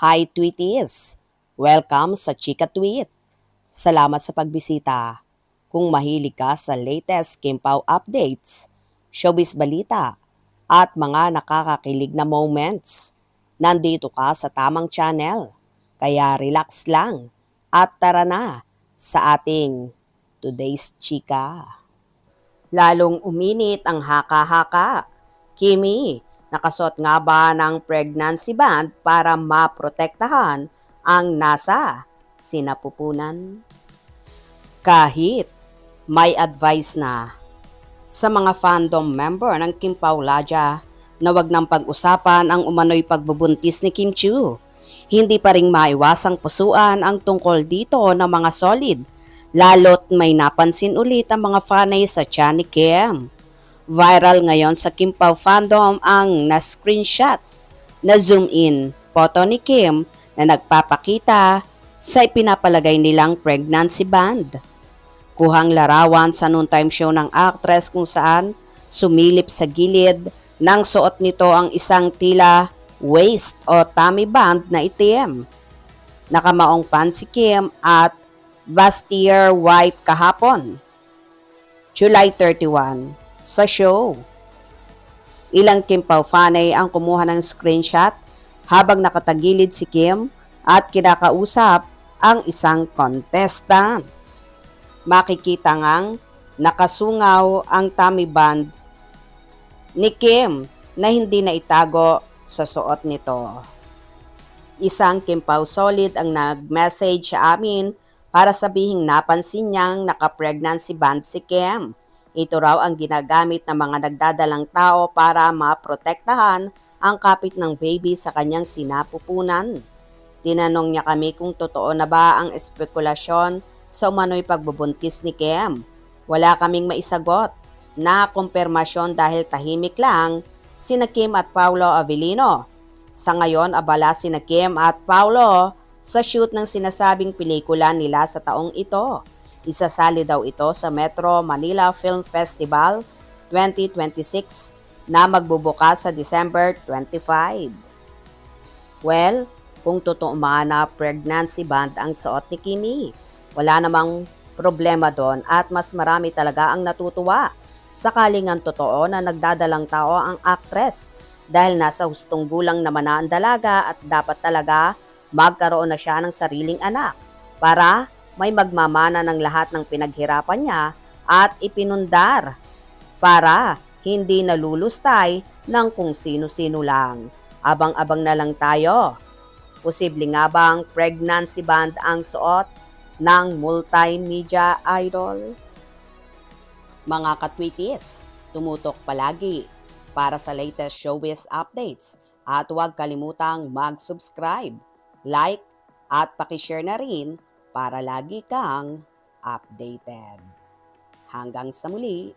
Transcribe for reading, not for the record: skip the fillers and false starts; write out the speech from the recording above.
Hi Tweeties! Welcome sa Chika Tweet. Salamat sa pagbisita. Kung mahilig ka sa latest Kimpaw updates, showbiz balita, at mga nakakakilig na moments, nandito ka sa tamang channel. Kaya relax lang at tara na sa ating Today's Chika. Lalong uminit ang haka-haka. Kimi, nakasuot nga ba ng pregnancy band para maprotektahan ang NASA? Sinapupunan. Kahit may advice na sa mga fandom member ng Kim Paulaja na wag nang pag-usapan ang umano'y pagbubuntis ni Kim Chiu. Hindi pa rin maiwasang pusuan ang tungkol dito ng mga solid, lalo't may napansin ulit ang mga fanay sa tiyan ni Kim. Viral ngayon sa Kim Pao fandom ang na-screenshot, na zoom in photo ni Kim na nagpapakita sa ipinapalagay nilang pregnancy band. Kuhang larawan sa noontime show ng actress kung saan sumilip sa gilid ng suot nito ang isang tila waist o tummy band na itim. Nakamaong pants si Kim at bustier white kahapon, July 31, sa show. Ilang Kim Pao fanay ang kumuha ng screenshot habang nakatagilid si Kim at kinakausap ang isang contestant. Makikita ngang nakasungaw ang tummy band ni Kim na hindi na itago sa suot nito. Isang Kim Pao solid ang nag-message sa amin para sabihing napansin niyang naka-pregnancy band si Kim. Ito raw ang ginagamit ng mga nagdadalang tao para maprotektahan ang kapit ng baby sa kanyang sinapupunan. Tinanong niya kami kung totoo na ba ang espekulasyon sa umano'y pagbubuntis ni Kim. Wala kaming maisagot na kumpirmasyon dahil tahimik lang sina Kim at Paulo Avellino. Sa ngayon, abala sina Kim at Paulo sa shoot ng sinasabing pelikula nila sa taong ito. Isasali daw ito sa Metro Manila Film Festival 2026 na magbubukas sa December 25. Well, kung totoo man na pregnancy band ang suot ni Kimi, wala namang problema doon at mas marami talaga ang natutuwa. Sakaling ang totoo na nagdadalang tao ang actress dahil nasa hustong gulang naman na ang dalaga at dapat talaga magkaroon na siya ng sariling anak para may magmamana ng lahat ng pinaghirapan niya at ipinundar para hindi nalulustay ng kung sino-sino lang. Abang-abang na lang tayo. Posible nga bang pregnancy band ang suot ng multimedia idol? Mga katwitis, tumutok palagi para sa latest showbiz updates at huwag kalimutang mag-subscribe, like at pakishare na rin para lagi kang updated. Hanggang sa muli!